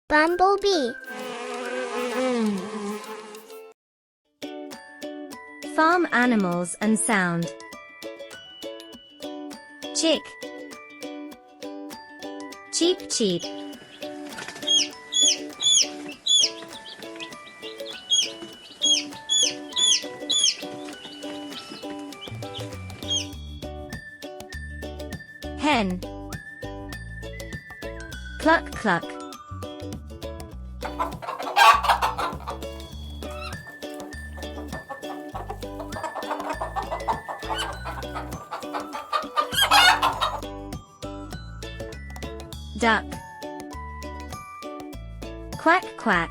Bumblebee. Farm animals and sound. Chick. Cheep cheep. Hen. Cluck cluck. Duck. Quack quack.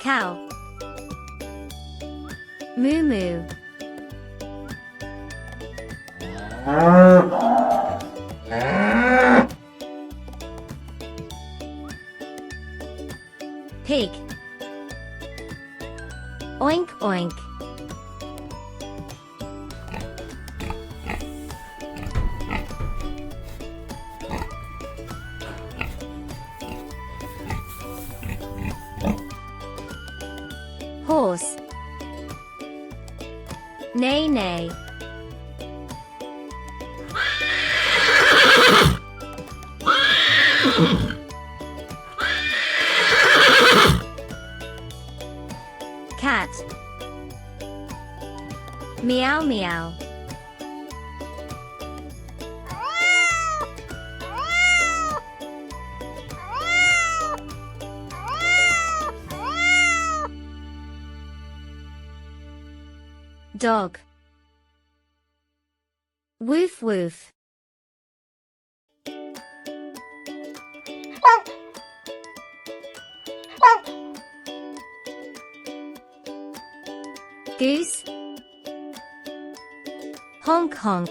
Cow. Moo moo. Pig. Oink oink. Horse. Neigh neigh. Cat. Meow meow. Dog. Woof woof. Goose. Honk honk.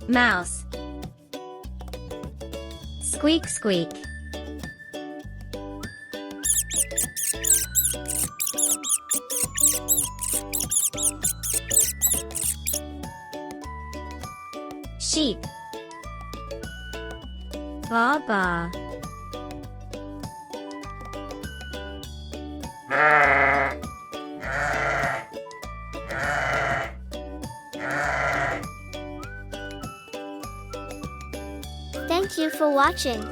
Mouse. Squeak squeak. Sheep. Baa baa. Thank you for watching.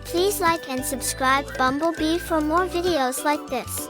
Please like and subscribe Bumblebee for more videos like this.